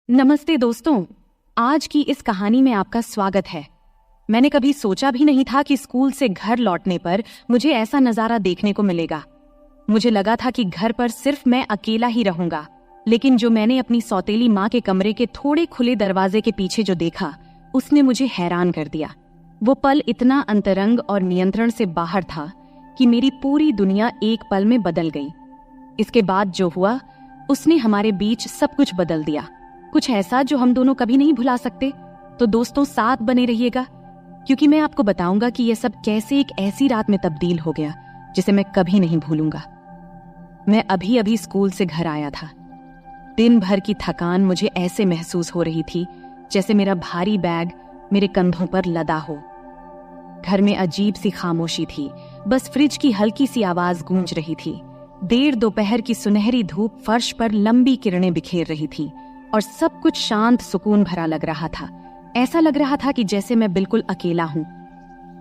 नमस्ते दोस्तों, आज की इस कहानी में आपका स्वागत है। मैंने कभी सोचा भी नहीं था कि स्कूल से घर लौटने पर मुझे ऐसा नजारा देखने को मिलेगा। मुझे लगा था कि घर पर सिर्फ मैं अकेला ही रहूंगा, लेकिन जो मैंने अपनी सौतेली माँ के कमरे के थोड़े खुले दरवाजे के पीछे जो देखा, उसने मुझे हैरान कर दिया। वो पल इतना अंतरंग और नियंत्रण से बाहर था कि मेरी पूरी दुनिया एक पल में बदल गई। इसके बाद जो हुआ, उसने हमारे बीच सब कुछ बदल दिया, कुछ ऐसा जो हम दोनों कभी नहीं भुला सकते। तो दोस्तों, साथ बने रहिएगा, क्योंकि मैं आपको बताऊंगा कि यह सब कैसे एक ऐसी रात में तब्दील हो गया जिसे मैं कभी नहीं भूलूंगा। मैं अभी अभी स्कूल से घर आया था। दिन भर की थकान मुझे ऐसे महसूस हो रही थी जैसे मेरा भारी बैग मेरे कंधों पर लदा हो। घर में अजीब सी खामोशी थी, बस फ्रिज की हल्की सी आवाज गूंज रही थी। देर दोपहर की सुनहरी धूप फर्श पर लंबी किरणें बिखेर रही थी और सब कुछ शांत सुकून भरा लग रहा था। ऐसा लग रहा था कि जैसे मैं बिल्कुल अकेला हूं।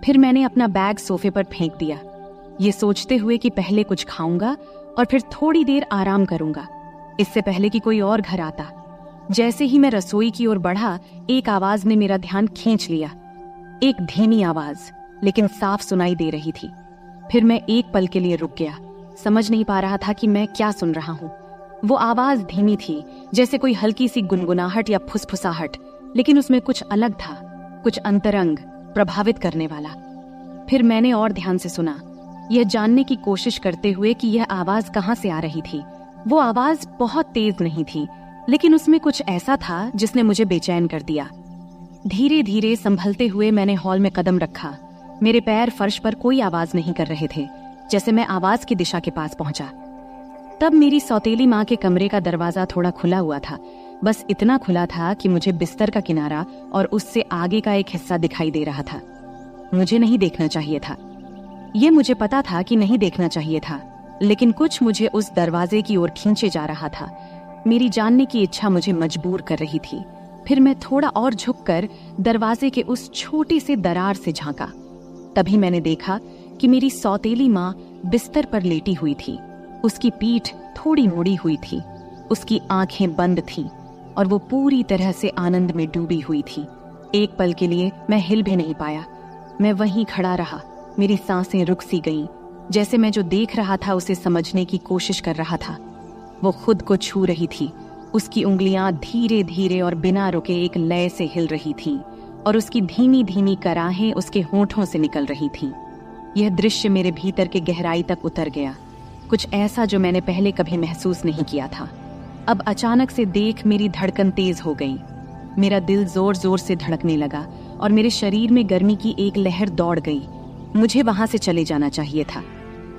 फिर मैंने अपना बैग सोफे पर फेंक दिया, ये सोचते हुए कि पहले कुछ खाऊंगा और फिर थोड़ी देर आराम करूंगा, इससे पहले कि कोई और घर आता। जैसे ही मैं रसोई की ओर बढ़ा, एक आवाज ने मेरा ध्यान खींच लिया। एक धीमी आवाज, लेकिन साफ सुनाई दे रही थी। फिर मैं एक पल के लिए रुक गया, समझ नहीं पा रहा था कि मैं क्या सुन रहा हूं। वो आवाज धीमी थी, जैसे कोई हल्की सी गुनगुनाहट या फुसफुसाहट, लेकिन उसमें कुछ अलग था, कुछ अंतरंग, प्रभावित करने वाला। फिर मैंने और ध्यान से सुना, यह जानने की कोशिश करते हुए कि यह आवाज कहां से आ रही थी। वो आवाज बहुत तेज नहीं थी, लेकिन उसमें कुछ ऐसा था जिसने मुझे बेचैन कर दिया। धीरे धीरे संभलते हुए मैंने हॉल में कदम रखा। मेरे पैर फर्श पर कोई आवाज नहीं कर रहे थे। जैसे मैं आवाज की दिशा के पास पहुंचा, तब मेरी सौतेली माँ के कमरे का दरवाजा थोड़ा खुला हुआ था। बस इतना खुला था कि मुझे बिस्तर का किनारा और उससे आगे का एक हिस्सा दिखाई दे रहा था। मुझे नहीं देखना चाहिए था, ये मुझे पता था कि नहीं देखना चाहिए था, लेकिन कुछ मुझे उस दरवाजे की ओर खींचे जा रहा था। मेरी जानने की इच्छा मुझे मजबूर कर रही थी। फिर मैं थोड़ा और झुककर दरवाजे के उस छोटे से दरार से झांका। तभी मैंने देखा कि मेरी सौतेली माँ बिस्तर पर लेटी हुई थी। उसकी पीठ थोड़ी मुड़ी हुई थी, उसकी आंखें बंद थीं और वो पूरी तरह से आनंद में डूबी हुई थी। एक पल के लिए मैं हिल भी नहीं पाया। मैं वहीं खड़ा रहा, मेरी सांसें रुक सी गईं, जैसे मैं जो देख रहा था उसे समझने की कोशिश कर रहा था। वो खुद को छू रही थी, उसकी उंगलियां धीरे धीरे और बिना रुके एक लय से हिल रही थी और उसकी धीमी धीमी कराहें उसके होंठों से निकल रही थीं। यह दृश्य मेरे भीतर के गहराई तक उतर गया, कुछ ऐसा जो मैंने पहले कभी महसूस नहीं किया था। अब अचानक से देख मेरी धड़कन तेज हो गई। मेरा दिल जोर जोर से धड़कने लगा और मेरे शरीर में गर्मी की एक लहर दौड़ गई। मुझे वहां से चले जाना चाहिए था,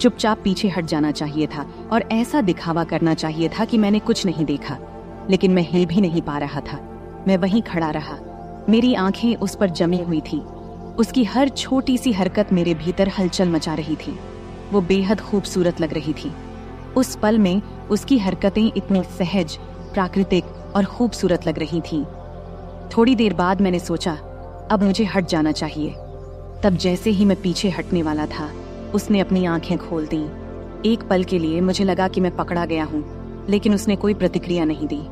चुपचाप पीछे हट जाना चाहिए था और ऐसा दिखावा करना चाहिए था कि मैंने कुछ नहीं देखा। लेकिन मैं हिल भी नहीं पा रहा था। मैं वहीं खड़ा रहा, मेरी आंखें उस पर जमी हुई थी। उसकी हर छोटी सी हरकत मेरे भीतर हलचल मचा रही थी। वो बेहद खूबसूरत लग रही थी। उस पल में उसकी हरकतें इतनी सहज, प्राकृतिक और खूबसूरत लग रही थीं। थोड़ी देर बाद मैंने सोचा, अब मुझे हट जाना चाहिए। तब जैसे ही मैं पीछे हटने वाला था, उसने अपनी आंखें खोल दी। एक पल के लिए मुझे लगा कि मैं पकड़ा गया हूं, लेकिन उसने कोई प्रतिक्रिया नहीं दी।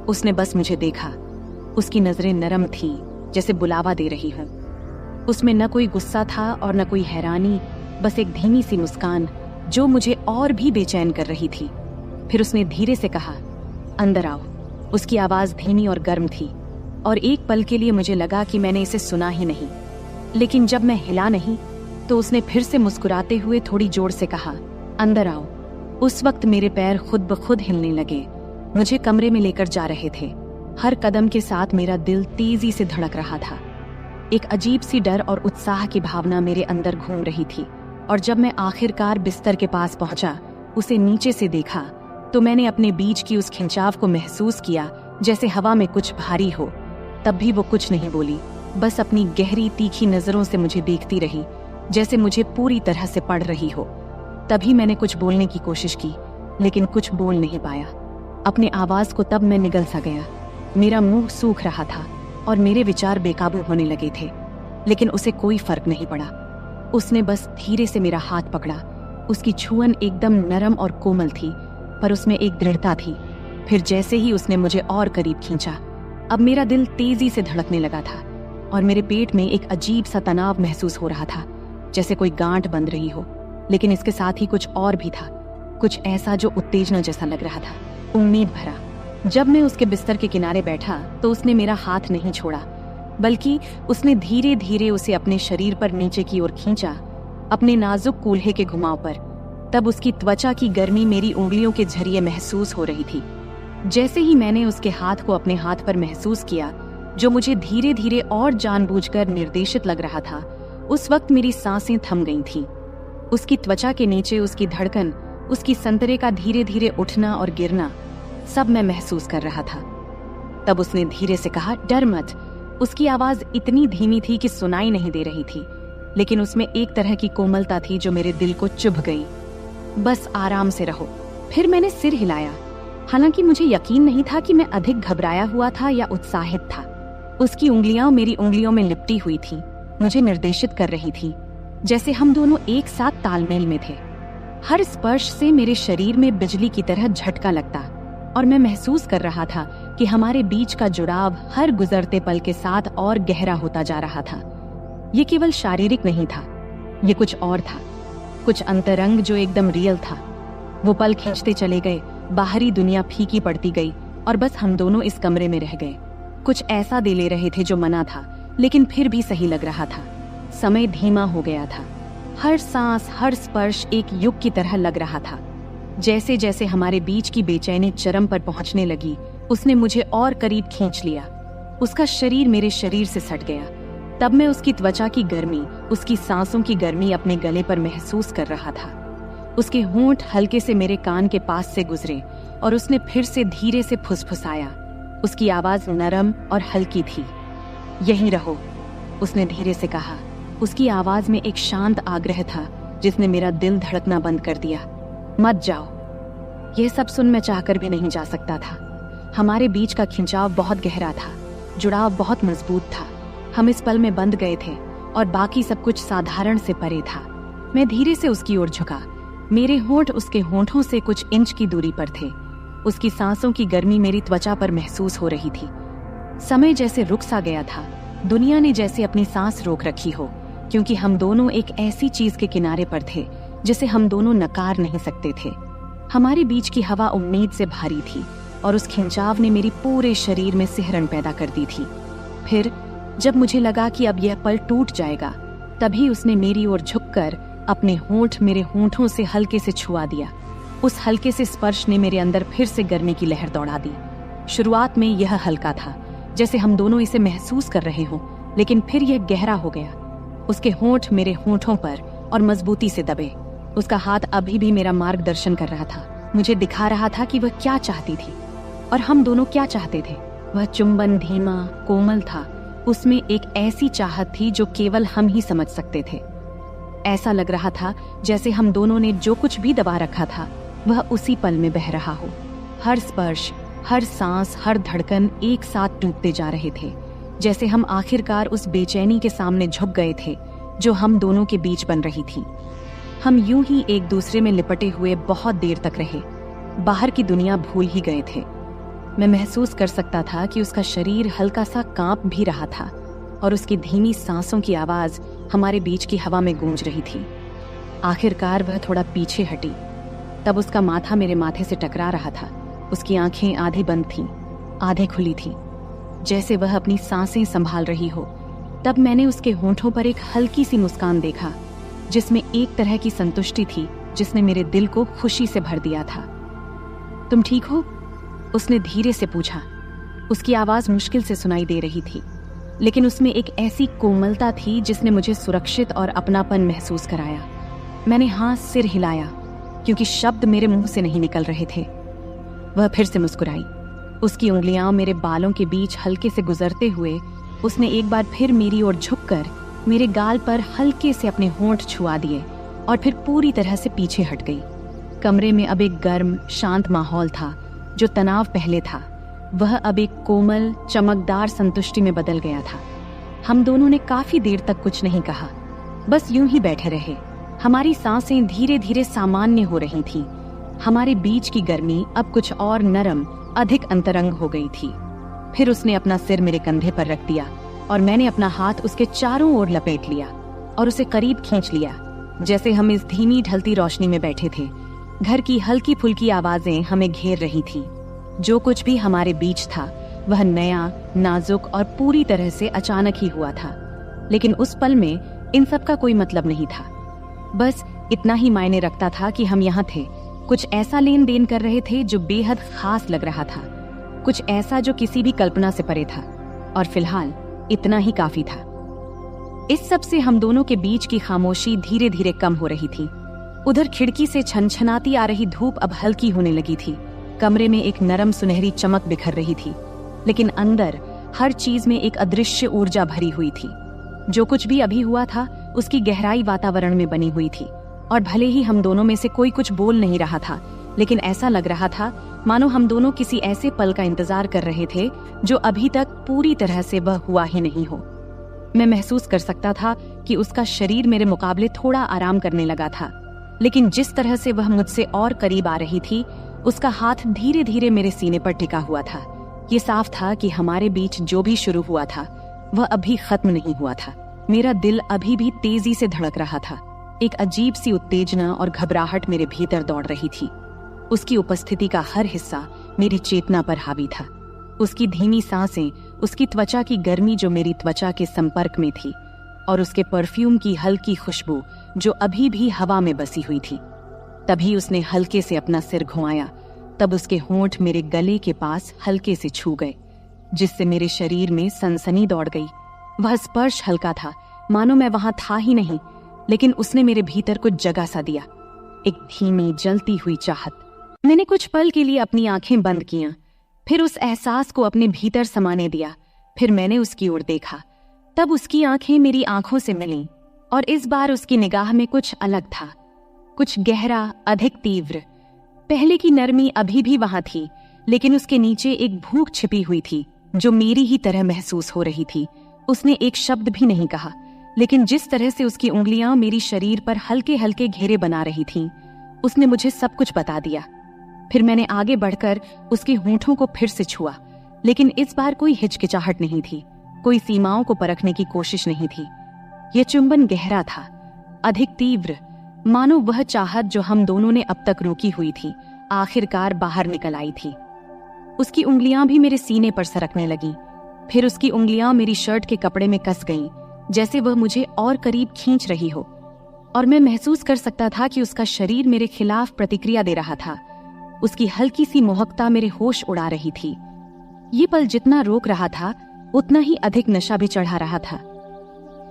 उसने बस मुझे देखा। उसकी नजरें नरम थीं, जैसे बुलावा दे रही हूं। उसमें न कोई गुस्सा था और न कोई हैरानी, बस एक धीमी सी मुस्कान जो मुझे और भी बेचैन कर रही थी। फिर उसने धीरे से कहा, अंदर आओ। उसकी आवाज धीमी और गर्म थी और एक पल के लिए मुझे लगा कि मैंने इसे सुना ही नहीं। लेकिन जब मैं हिला नहीं, तो उसने फिर से मुस्कुराते हुए थोड़ी जोर से कहा, अंदर आओ। उस वक्त मेरे पैर खुद ब खुद हिलने लगे, मुझे कमरे में लेकर जा रहे थे। हर कदम के साथ मेरा दिल तेजी से धड़क रहा था। एक अजीब सी डर और उत्साह की भावना मेरे अंदर घूम रही थी। और जब मैं आखिरकार बिस्तर के पास पहुंचा, उसे नीचे से देखा, तो मैंने अपने बीच की उस खिंचाव को महसूस किया जैसे हवा में कुछ भारी हो। तब भी वो कुछ नहीं बोली, बस अपनी गहरी तीखी नजरों से मुझे देखती रही, जैसे मुझे पूरी तरह से पढ़ रही हो। तभी मैंने कुछ बोलने की कोशिश की, लेकिन कुछ बोल नहीं पाया। अपने आवाज को तब मैं निगल सा गया। मेरा मुंह सूख रहा था और मेरे विचार बेकाबू होने लगे थे, लेकिन उसे कोई फर्क नहीं पड़ा। उसने बस धीरे से मेरा हाथ पकड़ा। उसकी छुअन एकदम नरम और कोमल थी, पर उसमें एक दृढ़ता थी। फिर जैसे ही उसने मुझे और करीब खींचा, अब मेरा दिल तेजी से धड़कने लगा था और मेरे पेट में एक अजीब सा तनाव महसूस हो रहा था, जैसे कोई गांठ बंध रही हो। लेकिन इसके साथ ही कुछ और भी था, कुछ ऐसा जो उत्तेजना जैसा लग रहा था, उम्मीद भरा। जब मैं उसके बिस्तर के किनारे बैठा तो उसने मेरा हाथ नहीं छोड़ा, बल्कि उसने धीरे धीरे उसे अपने शरीर पर नीचे की ओर खींचा, अपने नाजुक कूल्हे के घुमाव पर। तब उसकी त्वचा की गर्मी मेरी उंगलियों के जरिए महसूस हो रही थी। जैसे ही मैंने उसके हाथ को अपने हाथ पर महसूस किया, जो मुझे धीरे धीरे और जानबूझकर निर्देशित लग रहा था, उस वक्त मेरी सांसें थम गई थीं। उसकी त्वचा के नीचे उसकी धड़कन, उसकी संतरे का धीरे धीरे उठना और गिरना, सब मैं महसूस कर रहा था। तब उसने धीरे से कहा, डर मत। उसकी आवाज इतनी धीमी थी कि सुनाई नहीं दे रही थी, लेकिन उसमें एक तरह की कोमलता थी जो मेरे दिल को चुभ गई। बस आराम से रहो। फिर मैंने सिर हिलाया, हालांकि मुझे यकीन नहीं था कि मैं अधिक घबराया हुआ था या उत्साहित था। उसकी उंगलियां मेरी उंगलियों में लिपटी हुई थीं, मुझे निर्देशित कर रही थीं, जैसे हम दोनों एक साथ तालमेल में थे। हर स्पर्श से मेरे शरीर में बिजली की तरह झटका लगता और मैं महसूस कर रहा था कि हमारे बीच का जुड़ाव हर गुजरते पल के साथ और गहरा होता जा रहा था। ये केवल शारीरिक नहीं था, ये कुछ और था, कुछ अंतरंग जो एकदम रियल था। वो पल खींचते चले गए, बाहरी दुनिया फीकी पड़ती गई और बस हम दोनों इस कमरे में रह गए। कुछ ऐसा दे ले रहे थे जो मना था, लेकिन फिर भी सही लग रहा था। समय धीमा हो गया था, हर सांस, हर स्पर्श एक युग की तरह लग रहा था। जैसे जैसे हमारे बीच की बेचैनी चरम पर पहुंचने लगी, उसने मुझे और करीब खींच लिया। उसका शरीर मेरे शरीर से सट गया। तब मैं उसकी त्वचा की गर्मी, उसकी सांसों की गर्मी अपने गले पर महसूस कर रहा था। उसके होंठ हल्के से मेरे कान के पास से गुजरे और उसने फिर से धीरे से फुसफुसाया। उसकी आवाज नरम और हल्की थी। यहीं रहो, उसने धीरे से कहा। उसकी आवाज में एक शांत आग्रह था जिसने मेरा दिल धड़कना बंद कर दिया। मत जाओ। यह सब सुन मैं चाहकर भी नहीं जा सकता था। हमारे बीच का खिंचाव बहुत गहरा था, जुड़ाव बहुत मजबूत था। हम इस पल में बंध गए थे और बाकी सब कुछ साधारण से परे था। मैं धीरे से उसकी ओर झुका। मेरे होंठ उसके होंठों से कुछ इंच की दूरी पर थे। उसकी सांसों की गर्मी मेरी त्वचा पर महसूस हो रही थी। समय जैसे रुक सा गया था, दुनिया ने जैसे अपनी सांस रोक रखी हो, क्योंकि हम दोनों एक ऐसी चीज के किनारे पर थे जिसे हम दोनों नकार नहीं सकते थे। हमारे बीच की हवा उम्मीद से भारी थी और उस खिंचाव ने मेरी पूरे शरीर में सिहरन पैदा कर दी थी। फिर जब मुझे लगा कि अब यह पल टूट जाएगा, तभी उसने मेरी ओर झुककर अपने होंठ मेरे होंठों से हल्के से छुआ दिया। उस हल्के से स्पर्श ने मेरे अंदर फिर से गर्मी की लहर दौड़ा दी। शुरुआत में यह हल्का था, जैसे हम दोनों इसे महसूस कर रहे हों, लेकिन फिर यह गहरा हो गया। उसके होंठ मेरे होंठों पर और मजबूती से दबे। उसका हाथ अभी भी मेरा मार्गदर्शन कर रहा था, मुझे दिखा रहा था कि वह क्या चाहती थी और हम दोनों क्या चाहते थे। वह चुंबन धीमा, कोमल था। उसमें एक ऐसी चाहत थी जो केवल हम ही समझ सकते थे। ऐसा लग रहा था जैसे हम दोनों ने जो कुछ भी दबा रखा था वह उसी पल में बह रहा हो। हर स्पर्श, हर सांस, हर धड़कन एक साथ टूटते जा रहे थे, जैसे हम आखिरकार उस बेचैनी के सामने झुक गए थे जो हम दोनों के बीच बन रही थी। हम यूं ही एक दूसरे में लिपटे हुए बहुत देर तक रहे। बाहर की दुनिया भूल ही गए थे। मैं महसूस कर सकता था कि उसका शरीर हल्का सा कांप भी रहा था और उसकी धीमी सांसों की आवाज हमारे बीच की हवा में गूंज रही थी। आखिरकार वह थोड़ा पीछे हटी। तब उसका माथा मेरे माथे से टकरा रहा था। उसकी आंखें आधे बंद थीं, आधे खुली थीं, जैसे वह अपनी सांसें संभाल रही हो। तब मैंने उसके होंठों पर एक हल्की सी मुस्कान देखा, जिसमें एक तरह की संतुष्टि थी जिसने मेरे दिल को खुशी से भर दिया था। तुम ठीक हो? उसने धीरे से पूछा। उसकी आवाज मुश्किल से सुनाई दे रही थी, लेकिन उसमें एक ऐसी कोमलता थी जिसने मुझे सुरक्षित और अपनापन महसूस कराया। मैंने हाँ सिर हिलाया, क्योंकि शब्द मेरे मुंह से नहीं निकल रहे थे। वह फिर से मुस्कुराई। उसकी उंगलियां मेरे बालों के बीच हल्के से गुजरते हुए उसने एक बार फिर मेरी ओर झुककर मेरे गाल पर हल्के से अपने होंठ छुआ दिए और फिर पूरी तरह से पीछे हट गई। कमरे में अब एक गर्म, शांत माहौल था। जो तनाव पहले था, वह अब एक कोमल, चमकदार संतुष्टि में बदल गया था। हम दोनों ने काफी देर तक कुछ नहीं कहा, बस यूं ही बैठे रहे। हमारी सांसें धीरे धीरे सामान्य हो रही थीं। हमारे बीच की गर्मी अब कुछ और नरम, अधिक अंतरंग हो गई थी। फिर उसने अपना सिर मेरे कंधे पर रख दिया और मैंने अपना हाथ उसके चारों ओर लपेट लिया और उसे करीब खींच लिया, जैसे हम इस धीमी ढलती रोशनी में बैठे थे। घर की हल्की फुल्की आवाजें हमें घेर रही थीं। जो कुछ भी हमारे बीच था वह नया, नाजुक और पूरी तरह से अचानक ही हुआ था। लेकिन उस पल में इन सब का कोई मतलब नहीं था। बस इतना ही मायने रखता था कि हम यहाँ थे, कुछ ऐसा लेन देन कर रहे थे जो बेहद खास लग रहा था, कुछ ऐसा जो किसी भी कल्पना से परे था। और फिलहाल इतना ही काफी था। इस सब से हम दोनों के बीच की खामोशी धीरे धीरे कम हो रही थी। उधर खिड़की से छनछनाती आ रही धूप अब हल्की होने लगी थी। कमरे में एक नरम सुनहरी चमक बिखर रही थी, लेकिन अंदर हर चीज में एक अदृश्य ऊर्जा भरी हुई थी। जो कुछ भी अभी हुआ था उसकी गहराई वातावरण में बनी हुई थी, और भले ही हम दोनों में से कोई कुछ बोल नहीं रहा था, लेकिन ऐसा लग रहा था मानो हम दोनों किसी ऐसे पल का इंतजार कर रहे थे जो अभी तक पूरी तरह से वह हुआ ही नहीं हो। मैं महसूस कर सकता था कि उसका शरीर मेरे मुकाबले थोड़ा आराम करने लगा था, लेकिन जिस तरह से वह मुझसे और करीब आ रही थी, उसका हाथ धीरे धीरे मेरे सीने पर टिका हुआ था। ये साफ था कि हमारे बीच जो भी शुरू हुआ था वह अभी खत्म नहीं हुआ था। मेरा दिल अभी भी तेजी से धड़क रहा था। एक अजीब सी उत्तेजना और घबराहट मेरे भीतर दौड़ रही थी। उसकी उपस्थिति का हर हिस्सा मेरी चेतना पर हावी था। उसकी धीमी सांसें, उसकी त्वचा की गर्मी जो मेरी त्वचा के संपर्क में थी, और उसके परफ्यूम की हल्की खुशबू जो अभी भी हवा में बसी हुई थी। तभी उसने हल्के से अपना सिर घुमाया। तब उसके होंठ मेरे गले के पास हल्के से छू गए, जिससे मेरे शरीर में सनसनी दौड़ गई। वह स्पर्श हल्का था, मानो मैं वहां था ही नहीं, लेकिन उसने मेरे भीतर कुछ जगह सा दिया, एक धीमी जलती हुई चाहत। मैंने कुछ पल के लिए अपनी आंखें बंद कियां, फिर उस एहसास को अपने भीतर समाने दिया। फिर मैंने उसकी ओर देखा। तब उसकी आंखें मेरी आंखों से मिलीं, और इस बार उसकी निगाह में कुछ अलग था, कुछ गहरा, अधिक तीव्र। पहले की नरमी अभी भी वहां थी, लेकिन उसके नीचे एक भूख छिपी हुई थी जो मेरी ही तरह महसूस हो रही थी। उसने एक शब्द भी नहीं कहा, लेकिन जिस तरह से उसकी उंगलियां मेरी शरीर पर हल्के हल्के घेरे बना रही थीं, उसने मुझे सब कुछ बता दिया। फिर मैंने आगे बढ़कर उसके होंठों को फिर से छुआ, लेकिन इस बार कोई हिचकिचाहट नहीं थी, कोई सीमाओं को परखने की कोशिश नहीं थी। यह चुंबन गहरा था, अधिक तीव्र, मानो वह चाहत जो हम दोनों ने अब तक रोकी हुई थी आखिरकार बाहर निकल आई थी। उसकी उंगलियां भी मेरे सीने पर सरकने लगीं। फिर उसकी उंगलियां मेरी शर्ट के कपड़े में कस गईं, जैसे वह मुझे और करीब खींच रही हो, और मैं महसूस कर सकता था कि उसका शरीर मेरे खिलाफ प्रतिक्रिया दे रहा था। उसकी हल्की सी मोहकता मेरे होश उड़ा रही थी। ये पल जितना रोक रहा था, उतना ही अधिक नशा भी चढ़ा रहा था।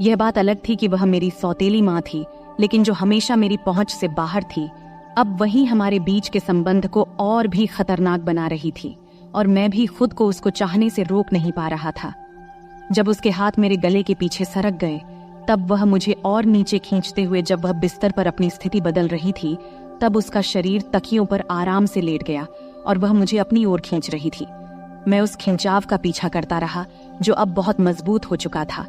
यह बात अलग थी कि वह मेरी सौतेली माँ थी, लेकिन जो हमेशा मेरी पहुंच से बाहर थी, अब वही हमारे बीच के संबंध को और भी खतरनाक बना रही थी, और मैं भी खुद को उसको चाहने से रोक नहीं पा रहा था। जब उसके हाथ मेरे गले के पीछे सरक गए, तब वह मुझे और नीचे खींचते हुए, जब वह बिस्तर पर अपनी स्थिति बदल रही थी, तब उसका शरीर तकियों पर आराम से लेट गया और वह मुझे अपनी ओर खींच रही थी। मैं उस खिंचाव का पीछा करता रहा, जो अब बहुत मजबूत हो चुका था,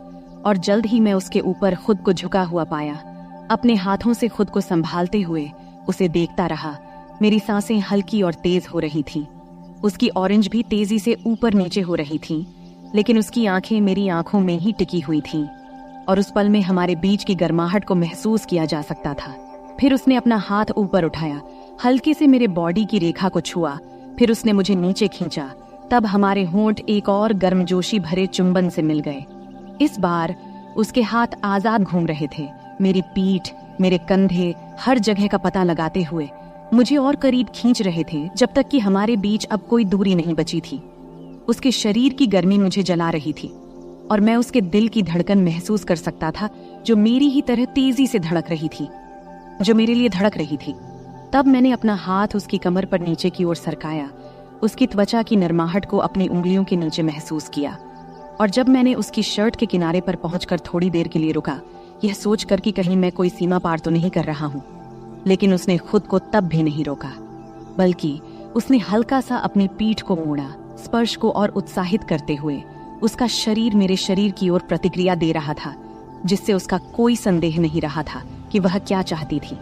और जल्द ही मैं उसके ऊपर खुद को झुका हुआ पाया। अपने हाथों से खुद को संभालते हुए उसे देखता रहा। मेरी सांसें हल्की और तेज हो रही थीं। उसकी ऑरेंज भी तेजी से ऊपर नीचे हो रही थीं, लेकिन उसकी आंखें मेरी आंखों में ही टिकी हुई थीं, और उस पल में हमारे बीच की गर्माहट को महसूस किया जा सकता था। फिर उसने अपना हाथ ऊपर उठाया, हल्के से मेरे बॉडी की रेखा को छुआ, फिर उसने मुझे नीचे खींचा। तब हमारे होंठ एक और गर्मजोशी भरे चुंबन से मिल गए। इस बार उसके हाथ आजाद घूम रहे थे, मेरी पीठ, मेरे कंधे, हर जगह का पता लगाते हुए मुझे और करीब खींच रहे थे, जब तक कि हमारे बीच अब कोई दूरी नहीं बची थी। उसके शरीर की गर्मी मुझे जला रही थी, और मैं उसके दिल की धड़कन महसूस कर सकता था, जो मेरी ही तरह तेजी से धड़क रही थी, जो मेरे लिए धड़क रही थी। तब मैंने अपना हाथ उसकी कमर पर नीचे की ओर सरकाया, उसकी त्वचा की नरमाहट को अपनी उंगलियों के नीचे महसूस किया, और जब मैंने उसकी शर्ट के किनारे पर पहुंचकर थोड़ी देर के लिए रुका, यह सोचकर कि कहीं मैं कोई सीमा पार तो नहीं कर रहा हूं, लेकिन उसने खुद को तब भी नहीं रोका, बल्कि उसने हल्का सा अपनी पीठ को मोड़ा, स्पर्श को और उत्साहित करते हुए। उसका शरीर मेरे शरीर की ओर प्रतिक्रिया दे रहा था, जिससे उसका कोई संदेह नहीं रहा था कि वह क्या चाहती थी।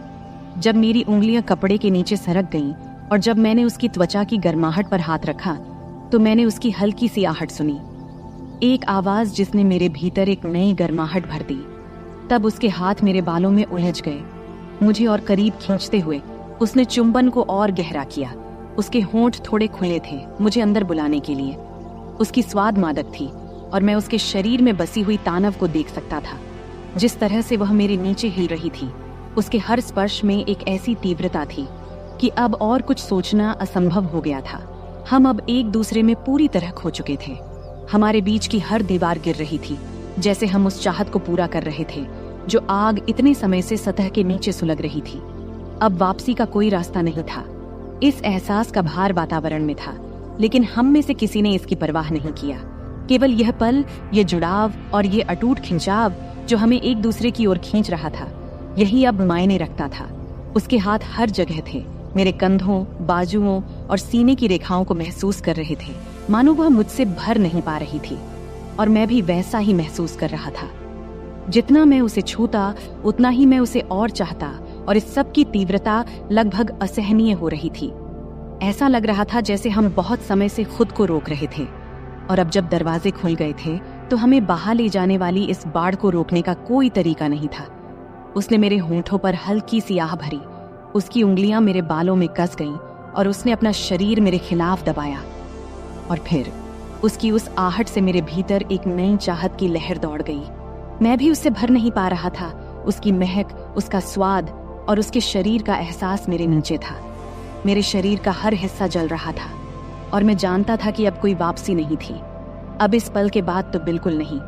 जब मेरी उंगलियां कपड़े के नीचे सरक गईं और जब मैंने उसकी त्वचा की गर्माहट पर हाथ रखा, तो मैंने उसकी हल्की सी आहट सुनी, एक आवाज जिसने मेरे भीतर एक नई गर्माहट भर दी। तब उसके हाथ मेरे बालों में उलझ गए। मुझे और करीब खींचते हुए उसने चुंबन को और गहरा किया। उसके होंठ थोड़े खुले थे मुझे अंदर बुलाने के लिए। उसकी स्वाद मादक थी और मैं उसके शरीर में बसी हुई तानव को देख सकता था। जिस तरह से वह मेरे नीचे हिल रही थी, उसके हर स्पर्श में एक ऐसी तीव्रता थी कि अब और कुछ सोचना असंभव हो गया था। हम अब एक दूसरे में पूरी तरह खो चुके थे। हमारे बीच की हर दीवार गिर रही थी, जैसे हम उस चाहत को पूरा कर रहे थे जो आग इतने समय से सतह के नीचे सुलग रही थी। अब वापसी का कोई रास्ता नहीं था। इस एहसास का भार वातावरण में था, लेकिन हम में से किसी ने इसकी परवाह नहीं किया। केवल यह पल, यह जुड़ाव और ये अटूट खिंचाव जो हमें एक दूसरे की ओर खींच रहा था, यही अब मायने रखता था। उसके हाथ हर जगह थे, मेरे कंधों, बाजुओं और सीने की रेखाओं को महसूस कर रहे थे, मानो वह मुझसे भर नहीं पा रही थी। और मैं भी वैसा ही महसूस कर रहा था। जितना मैं उसे छूता उतना ही मैं उसे और चाहता, और इस सब की तीव्रता लगभग असहनीय हो रही थी। ऐसा लग रहा था जैसे हम बहुत समय से खुद को रोक रहे थे, और अब जब दरवाजे खुल गए थे तो हमें बहा ले जाने वाली इस बाढ़ को रोकने का कोई तरीका नहीं था। उसने मेरे होंठों पर हल्की सी आह भरी, उसकी उंगलियां मेरे बालों में कस गईं और उसने अपना शरीर मेरे खिलाफ दबाया। और फिर उसकी उस आहट से मेरे भीतर एक नई चाहत की लहर दौड़ गई। मैं भी उससे भर नहीं पा रहा था। उसकी महक, उसका स्वाद और उसके शरीर का एहसास मेरे नीचे था। मेरे शरीर का हर हिस्सा जल रहा था और मैं जानता था कि अब कोई वापसी नहीं थी। अब इस पल के बाद तो बिल्कुल नहीं।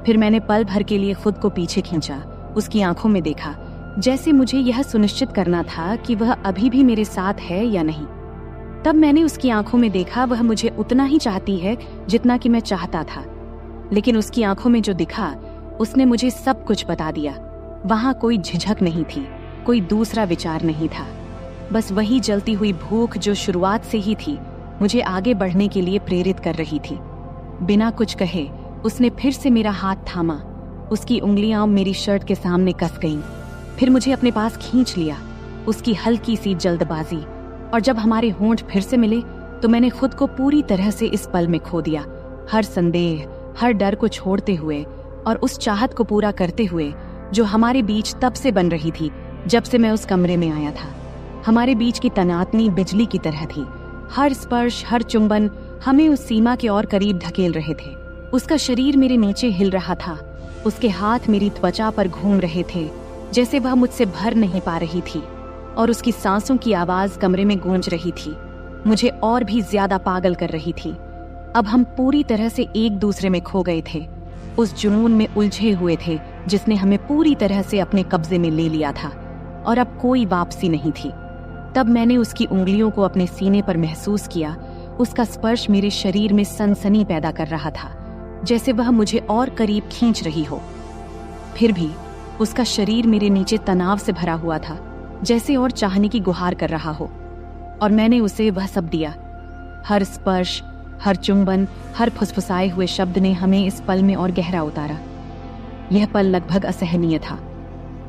फिर मैंने पल भर के लिए खुद को पीछे खींचा, उसकी आंखों में देखा, जैसे मुझे यह सुनिश्चित करना था कि वह अभी भी मेरे साथ है या नहीं। तब मैंने उसकी आंखों में देखा, वह मुझे उतना ही चाहती है जितना कि मैं चाहता था। लेकिन उसकी आंखों में जो दिखा, उसने मुझे सब कुछ बता दिया। वहां कोई झिझक नहीं थी, कोई दूसरा विचार नहीं था। बस वही जलती हुई भूख जो शुरुआत से ही थी, मुझे आगे बढ़ने के लिए प्रेरित कर रही थी। बिना कुछ कहे उसने फिर से मेरा हाथ थामा। उसकी उंगलियां मेरी शर्ट के सामने कस गईं। फिर मुझे अपने पास खींच लिया। उसकी हल्की सी जल्दबाजी, और जब हमारे होंठ फिर से मिले तो मैंने खुद को पूरी तरह से इस पल में खो दिया। हर संदेह, हर डर को छोड़ते हुए और उस चाहत को पूरा करते हुए जो हमारे बीच तब से बन रही थी जब से मैं उस कमरे में आया था। हमारे बीच की तनातनी बिजली की तरह थी। हर स्पर्श, हर चुंबन हमें उस सीमा के और करीब धकेल रहे थे। उसका शरीर मेरे नीचे हिल रहा था। उसके हाथ मेरी त्वचा पर घूम रहे थे, जैसे वह मुझसे भर नहीं पा रही थी, और उसकी सांसों की आवाज कमरे में गूंज रही थी, मुझे और भी ज्यादा पागल कर रही थी। अब हम पूरी तरह से एक दूसरे में खो गए थे, उस जुनून में उलझे हुए थे जिसने हमें पूरी तरह से अपने कब्जे में ले लिया था, और अब कोई वापसी नहीं थी। तब मैंने उसकी उंगलियों को अपने सीने पर महसूस किया। उसका स्पर्श मेरे शरीर में सनसनी पैदा कर रहा था, जैसे वह मुझे और करीब खींच रही हो। फिर भी उसका शरीर मेरे नीचे तनाव से भरा हुआ था, जैसे और चाहने की गुहार कर रहा हो, और मैंने उसे वह सब दिया। हर स्पर्श, हर चुंबन, हर फुसफुसाए हुए शब्द ने हमें इस पल में और गहरा उतारा। यह पल लगभग असहनीय था।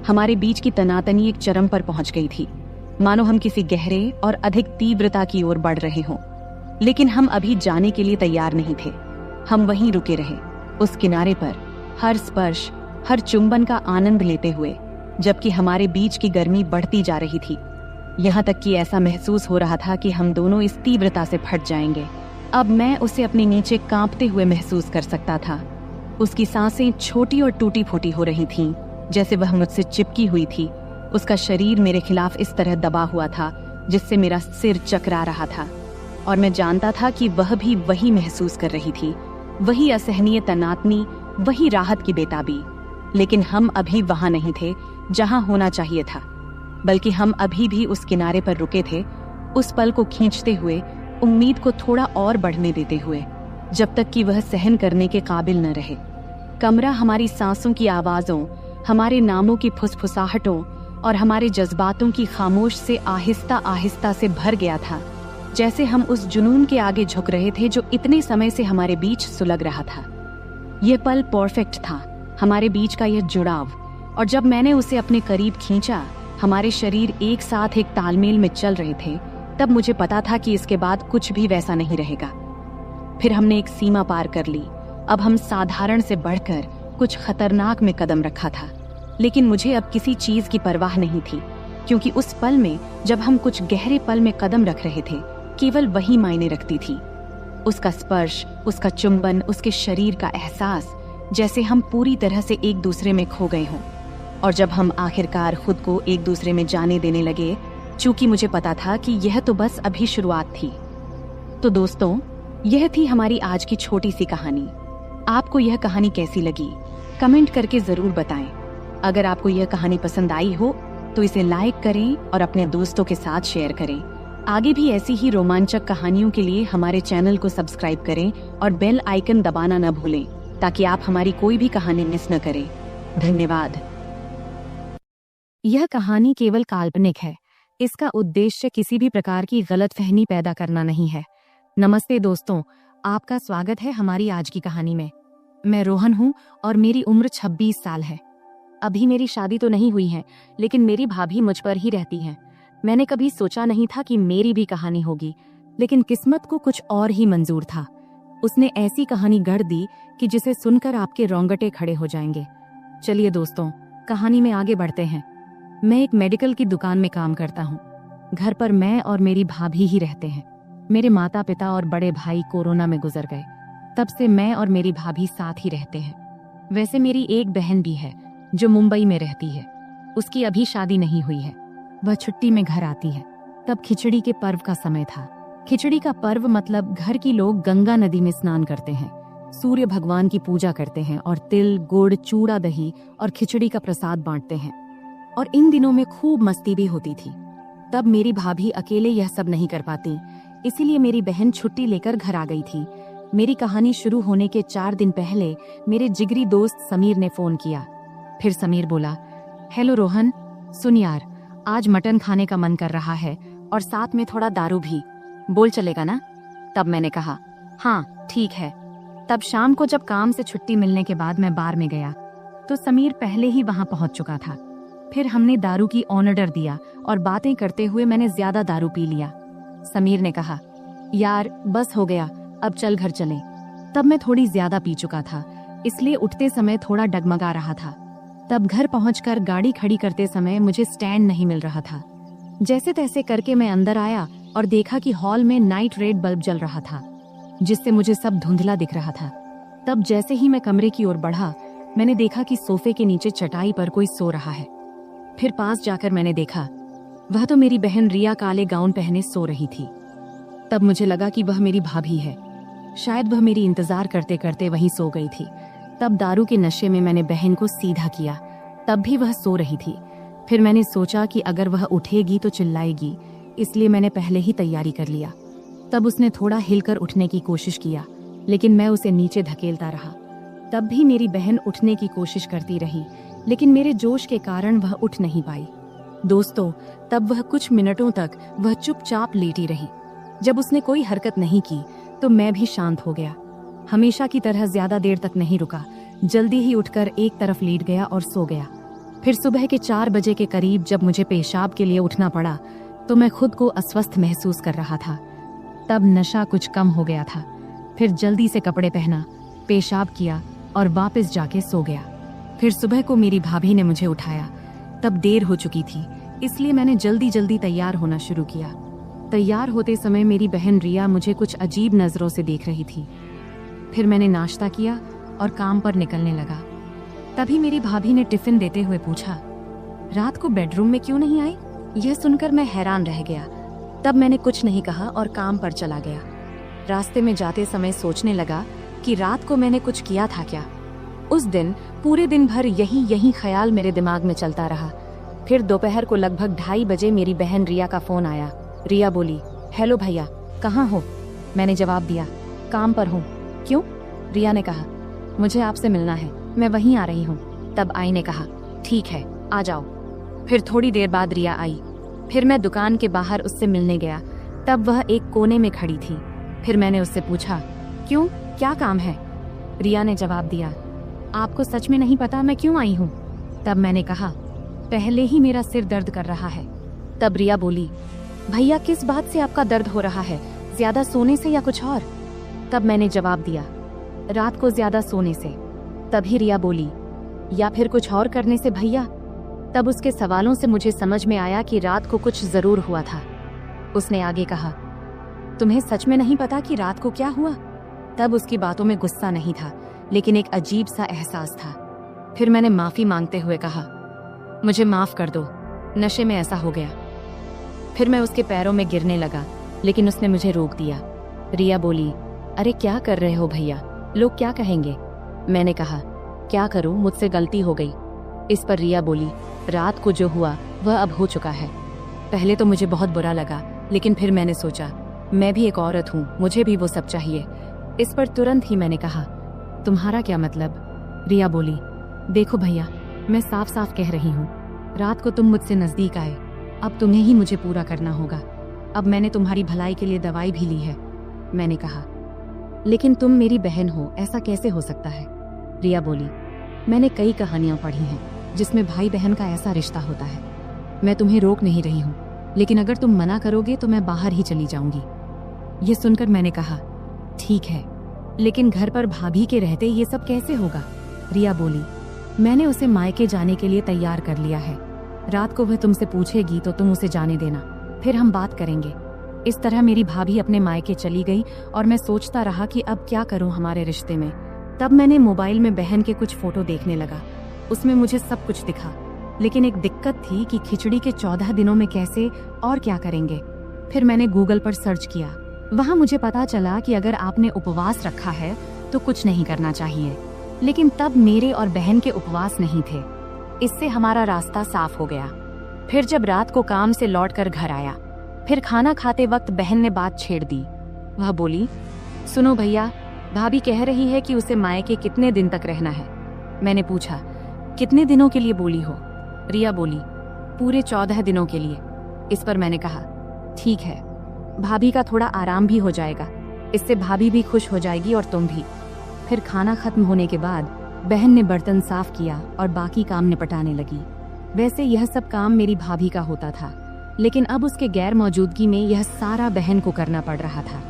हमारे बीच की तनातनी एक चरम पर पहुंच गई थी, मानो हम किसी गहरे और अधिक तीव्रता की ओर बढ़ रहे हों। लेकिन हम अभी जाने के लिए तैयार नहीं थे। हम वहीं रुके रहे, उस किनारे पर, हर स्पर्श, हर चुंबन का आनंद लेते हुए, जबकि हमारे बीच की गर्मी बढ़ती जा रही थी। यहाँ तक कि ऐसा महसूस हो रहा था कि हम दोनों इस तीव्रता से फट जाएंगे। अब मैं उसे अपने नीचे कांपते हुए महसूस कर सकता था। उसकी सांसें छोटी और टूटी फूटी हो रही थीं, जैसे वह मुझसे चिपकी हुई थी। उसका शरीर मेरे खिलाफ इस तरह दबा हुआ था जिससे मेरा सिर चकरा रहा था, और मैं जानता था कि वह भी वही महसूस कर रही थी, वही असहनीय तनातनी, वही राहत की बेताबी। लेकिन हम अभी वहां नहीं थे जहां होना चाहिए था, बल्कि हम अभी भी उस किनारे पर रुके थे, उस पल को खींचते हुए, उम्मीद को थोड़ा और बढ़ने देते हुए, जब तक कि वह सहन करने के काबिल न रहे। कमरा हमारी सांसों की आवाजों, हमारे नामों की फुसफुसाहटों और हमारे जज्बातों की खामोश से आहिस्ता आहिस्ता से भर गया था, जैसे हम उस जुनून के आगे झुक रहे थे जो इतने समय से हमारे बीच सुलग रहा था। यह पल परफेक्ट था, हमारे बीच का यह जुड़ाव, और जब मैंने उसे अपने करीब खींचा, हमारे शरीर एक साथ एक तालमेल में चल रहे थे, तब मुझे पता था कि इसके बाद कुछ भी वैसा नहीं रहेगा। फिर हमने एक सीमा पार कर ली। अब हम साधारण से बढ़कर कुछ खतरनाक में कदम रखा था। लेकिन मुझे अब किसी चीज की परवाह नहीं थी, क्योंकि उस पल में जब हम कुछ गहरे पल में कदम रख रहे थे, केवल वही मायने रखती थी। उसका स्पर्श, उसका चुंबन, उसके शरीर का एहसास, जैसे हम पूरी तरह से एक दूसरे में खो गए हों। और जब हम आखिरकार खुद को एक दूसरे में जाने देने लगे, चूंकि मुझे पता था कि यह तो बस अभी शुरुआत थी। तो दोस्तों, यह थी हमारी आज की छोटी सी कहानी। आपको यह कहानी कैसी लगी? कमेंट करके जरूर बताएं। अगर आपको यह कहानी पसंद आई हो तो इसे लाइक करें और अपने दोस्तों के साथ शेयर करें। आगे भी ऐसी ही रोमांचक कहानियों के लिए हमारे चैनल को सब्सक्राइब करें और बेल आइकन दबाना न भूलें, ताकि आप हमारी कोई भी कहानी मिस न करें। धन्यवाद। यह कहानी केवल काल्पनिक है। इसका उद्देश्य किसी भी प्रकार की गलतफहमी पैदा करना नहीं है। नमस्ते दोस्तों, आपका स्वागत है हमारी आज की कहानी में। मैं रोहन हूँ और मेरी उम्र 26 साल है। अभी मेरी शादी तो नहीं हुई है, लेकिन मेरी भाभी मुझ पर ही रहती हैं। मैंने कभी सोचा नहीं था कि मेरी भी कहानी होगी, लेकिन किस्मत को कुछ और ही मंजूर था। उसने ऐसी कहानी गढ़ दी कि जिसे सुनकर आपके रोंगटे खड़े हो जाएंगे। चलिए दोस्तों, कहानी में आगे बढ़ते हैं। मैं एक मेडिकल की दुकान में काम करता हूँ। घर पर मैं और मेरी भाभी ही रहते हैं। मेरे माता पिता और बड़े भाई कोरोना में गुजर गए। तब से मैं और मेरी भाभी साथ ही रहते हैं। वैसे मेरी एक बहन भी है जो मुंबई में रहती है। उसकी अभी शादी नहीं हुई है। वह छुट्टी में घर आती है। तब खिचड़ी के पर्व का समय था। खिचड़ी का पर्व मतलब घर की लोग गंगा नदी में स्नान करते हैं, सूर्य भगवान की पूजा करते हैं और तिल, गुड़, चूड़ा, दही और खिचड़ी का प्रसाद बांटते हैं। और इन दिनों में खूब मस्ती भी होती थी। तब मेरी भाभी अकेले यह सब नहीं कर पाती, इसीलिए मेरी बहन छुट्टी लेकर घर आ गई थी। मेरी कहानी शुरू होने के 4 दिन पहले मेरे जिगरी दोस्त समीर ने फोन किया। फिर समीर बोला, हेलो रोहन, सुन यार, आज मटन खाने का मन कर रहा है और साथ में थोड़ा दारू भी, बोल चलेगा ना? तब मैंने कहा, हाँ ठीक है। तब शाम को जब काम से छुट्टी मिलने के बाद मैं बार में गया तो समीर पहले ही वहां पहुंच चुका था। फिर हमने दारू की ऑर्डर दिया और बातें करते हुए मैंने ज्यादा दारू पी लिया। समीर ने कहा, यार बस हो गया, अब चल घर चलें। तब मैं थोड़ी ज्यादा पी चुका था, इसलिए उठते समय थोड़ा डगमगा रहा था। तब घर पहुंचकर गाड़ी खड़ी करते समय मुझे स्टैंड नहीं मिल रहा था। जैसे तैसे करके मैं अंदर आया और देखा कि हॉल में नाइट रेड बल्ब जल रहा था, जिससे मुझे सब धुंधला दिख रहा था। तब जैसे ही मैं कमरे की ओर बढ़ा, मैंने देखा कि सोफे के नीचे चटाई पर कोई सो रहा है। फिर पास जाकर मैंने देखा, वह तो मेरी बहन रिया काले गाउन पहने सो रही थी। तब मुझे लगा कि वह मेरी भाभी है। शायद वह मेरी इंतजार करते करते वहीं सो गई थी। तब दारू के नशे में मैंने बहन को सीधा किया। तब भी वह सो रही थी। फिर मैंने सोचा कि अगर वह उठेगी तो चिल्लाएगी, इसलिए मैंने पहले ही तैयारी कर लिया। तब उसने थोड़ा हिलकर उठने की कोशिश किया, लेकिन मैं उसे नीचे धकेलता रहा। तब भी मेरी बहन उठने की कोशिश करती रही, लेकिन मेरे जोश के कारण वह उठ नहीं पाई। दोस्तों, तब वह कुछ मिनटों तक वह चुपचाप लेटी रही। जब उसने कोई हरकत नहीं की तो मैं भी शांत हो गया। हमेशा की तरह ज्यादा देर तक नहीं रुका, जल्दी ही उठकर एक तरफ लेट गया और सो गया। फिर सुबह के 4 बजे के करीब जब मुझे पेशाब के लिए उठना पड़ा तो मैं खुद को अस्वस्थ महसूस कर रहा था। तब नशा कुछ कम हो गया था। फिर जल्दी से कपड़े पहना, पेशाब किया और वापस जाके सो गया। फिर सुबह को मेरी भाभी ने मुझे उठाया। तब देर हो चुकी थी, इसलिए मैंने जल्दी जल्दी तैयार होना शुरू किया। तैयार होते समय मेरी बहन रिया मुझे कुछ अजीब नजरों से देख रही थी। फिर मैंने नाश्ता किया और काम पर निकलने लगा। तभी मेरी भाभी ने टिफिन देते हुए पूछा, रात को बेडरूम में क्यों नहीं आई? यह सुनकर मैं हैरान रह गया। तब मैंने कुछ नहीं कहा और काम पर चला गया। रास्ते में जाते समय सोचने लगा कि रात को मैंने कुछ किया था क्या। उस दिन पूरे दिन भर यही ख्याल मेरे दिमाग में चलता रहा। फिर दोपहर को लगभग 2:30 बजे मेरी बहन रिया का फोन आया। रिया बोली, हेलो भैया, कहाँ हो? मैंने जवाब दिया, काम पर हूँ। क्यों? रिया ने कहा, मुझे आपसे मिलना है, मैं वहीं आ रही हूँ। तब आई ने कहा, ठीक है, आ जाओ। फिर थोड़ी देर बाद रिया आई। फिर मैं दुकान के बाहर उससे मिलने गया। तब वह एक कोने में खड़ी थी। फिर मैंने उससे पूछा, क्यों, क्या काम है? रिया ने जवाब दिया, आपको सच में नहीं पता मैं क्यों आई हूँ? तब मैंने कहा, पहले ही मेरा सिर दर्द कर रहा है। तब रिया बोली, भैया किस बात से आपका दर्द हो रहा है? ज्यादा सोने से या कुछ और? तब मैंने जवाब दिया, रात को ज्यादा सोने से। तभी रिया बोली, या फिर कुछ और करने से भैया। तब उसके सवालों से मुझे समझ में आया कि रात को कुछ जरूर हुआ था। उसने आगे कहा, तुम्हें सच में नहीं पता कि रात को क्या हुआ? तब उसकी बातों में गुस्सा नहीं था, लेकिन एक अजीब सा एहसास था। फिर मैंने माफी मांगते हुए कहा, मुझे माफ कर दो, नशे में ऐसा हो गया। फिर मैं उसके पैरों में गिरने लगा, लेकिन उसने मुझे रोक दिया। रिया बोली, अरे क्या कर रहे हो भैया, लोग क्या कहेंगे? मैंने कहा, क्या करूं, मुझसे गलती हो गई। इस पर रिया बोली, रात को जो हुआ वह अब हो चुका है। पहले तो मुझे बहुत बुरा लगा, लेकिन फिर मैंने सोचा मैं भी एक औरत हूँ, मुझे भी वो सब चाहिए। इस पर तुरंत ही मैंने कहा, तुम्हारा क्या मतलब? रिया बोली, देखो भैया, मैं साफ साफ कह रही हूँ, रात को तुम मुझसे नजदीक आए, अब तुम्हें ही मुझे पूरा करना होगा। अब मैंने तुम्हारी भलाई के लिए दवाई भी ली है। मैंने कहा, लेकिन तुम मेरी बहन हो, ऐसा कैसे हो सकता है? रिया बोली, मैंने कई कहानियां पढ़ी हैं जिसमें भाई बहन का ऐसा रिश्ता होता है। मैं तुम्हें रोक नहीं रही हूँ, लेकिन अगर तुम मना करोगे तो मैं बाहर ही चली जाऊंगी। ये सुनकर मैंने कहा, ठीक है, लेकिन घर पर भाभी के रहते ये सब कैसे होगा? रिया बोली, मैंने उसे मायके जाने के लिए तैयार कर लिया है। रात को वह तुमसे पूछेगी तो तुम उसे जाने देना, फिर हम बात करेंगे। इस तरह मेरी भाभी अपने मायके चली गई और मैं सोचता रहा कि अब क्या करूं हमारे रिश्ते में। तब मैंने मोबाइल में बहन के कुछ फोटो देखने लगा। उसमें मुझे सब कुछ दिखा, लेकिन एक दिक्कत थी कि खिचड़ी के 14 दिनों में कैसे और क्या करेंगे। फिर मैंने गूगल पर सर्च किया। वहां मुझे पता चला कि अगर आपने उपवास रखा है तो कुछ नहीं करना चाहिए, लेकिन तब मेरे और बहन के उपवास नहीं थे। इससे हमारा रास्ता साफ हो गया। फिर जब रात को काम से लौटकर घर आया, फिर खाना खाते वक्त बहन ने बात छेड़ दी। वह बोली, सुनो भैया, भाभी कह रही है कि उसे मायके कितने दिन तक रहना है। मैंने पूछा, कितने दिनों के लिए बोली हो? रिया बोली, पूरे 14 दिनों के लिए। इस पर मैंने कहा, ठीक है, भाभी का थोड़ा आराम भी हो जाएगा, इससे भाभी भी खुश हो जाएगी और तुम भी। फिर खाना खत्म होने के बाद बहन ने बर्तन साफ किया और बाकी काम निपटाने लगी। वैसे यह सब काम मेरी भाभी का होता था, लेकिन अब उसके गैर मौजूदगी में यह सारा बहन को करना पड़ रहा था।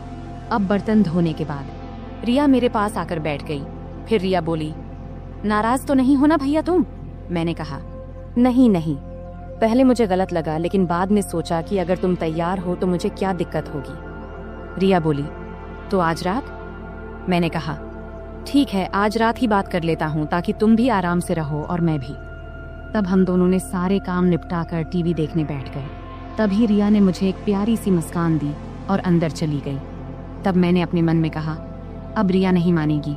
अब बर्तन धोने के बाद रिया मेरे पास आकर बैठ गई। फिर रिया बोली, नाराज तो नहीं हो ना भैया तुम? मैंने कहा, नहीं नहीं, पहले मुझे गलत लगा, लेकिन बाद में सोचा कि अगर तुम तैयार हो तो मुझे क्या दिक्कत होगी। रिया बोली, तो आज रात? मैंने कहा, ठीक है, आज रात ही बात कर लेता हूँ, ताकि तुम भी आराम से रहो और मैं भी। तब हम दोनों ने सारे काम निपटाकर टीवी देखने बैठ गए। तभी रिया ने मुझे एक प्यारी सी मुस्कान दी और अंदर चली गई। तब मैंने अपने मन में कहा, अब रिया नहीं मानेगी,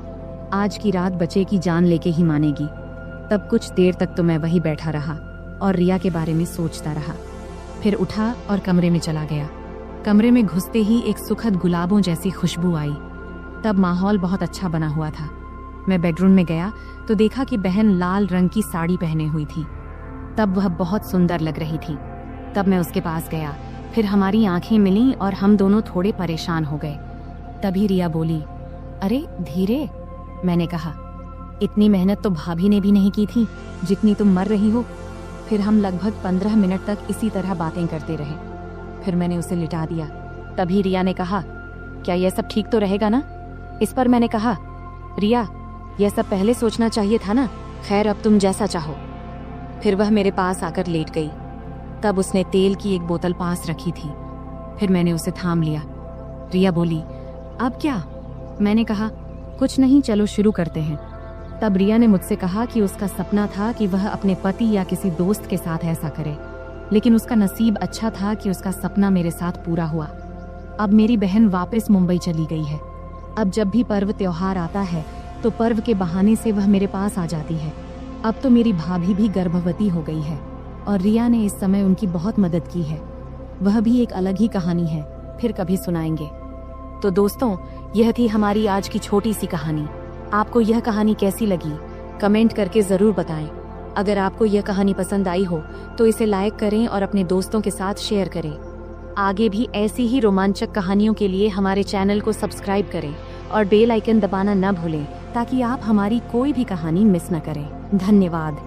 आज की रात बच्चे की जान लेके ही मानेगी। तब कुछ देर तक तो मैं वही बैठा रहा और रिया के बारे में सोचता रहा। फिर उठा और कमरे में चला गया। कमरे में घुसते ही एक सुखद गुलाबों जैसी खुशबू आई। तब माहौल बहुत अच्छा बना हुआ था। मैं बेडरूम में गया तो देखा कि बहन लाल रंग की साड़ी पहने हुई थी। तब वह बहुत सुंदर लग रही थी। तब मैं उसके पास गया, फिर हमारी आंखें मिलीं और हम दोनों थोड़े परेशान हो गए। तभी रिया बोली, अरे धीरे। मैंने कहा, इतनी मेहनत तो भाभी ने भी नहीं की थी जितनी तुम मर रही हो। फिर हम लगभग 15 मिनट तक इसी तरह बातें करते रहे। फिर मैंने उसे लिटा दिया। तभी रिया ने कहा, क्या यह सब ठीक तो रहेगा ना? इस पर मैंने कहा, रिया, यह सब पहले सोचना चाहिए था ना। खैर, अब तुम जैसा चाहो। फिर वह मेरे पास आकर लेट गई। तब उसने तेल की एक बोतल पास रखी थी। फिर मैंने उसे थाम लिया। रिया बोली, अब क्या? मैंने कहा, कुछ नहीं, चलो शुरू करते हैं। तब रिया ने मुझसे कहा कि उसका सपना था कि वह अपने पति या किसी दोस्त के साथ ऐसा करे, लेकिन उसका नसीब अच्छा था कि उसका सपना मेरे साथ पूरा हुआ। अब मेरी बहन वापस मुंबई चली गई है। अब जब भी पर्व त्योहार आता है तो पर्व के बहाने से वह मेरे पास आ जाती है। अब तो मेरी भाभी भी गर्भवती हो गई है और रिया ने इस समय उनकी बहुत मदद की है। वह भी एक अलग ही कहानी है, फिर कभी सुनाएंगे। तो दोस्तों, यह थी हमारी आज की छोटी सी कहानी। आपको यह कहानी कैसी लगी कमेंट करके जरूर बताएं। अगर आपको यह कहानी पसंद आई हो तो इसे लाइक करें और अपने दोस्तों के साथ शेयर करें। आगे भी ऐसी ही रोमांचक कहानियों के लिए हमारे चैनल को सब्सक्राइब करें और बेल आइकन दबाना न भूलें, ताकि आप हमारी कोई भी कहानी मिस न करें। धन्यवाद।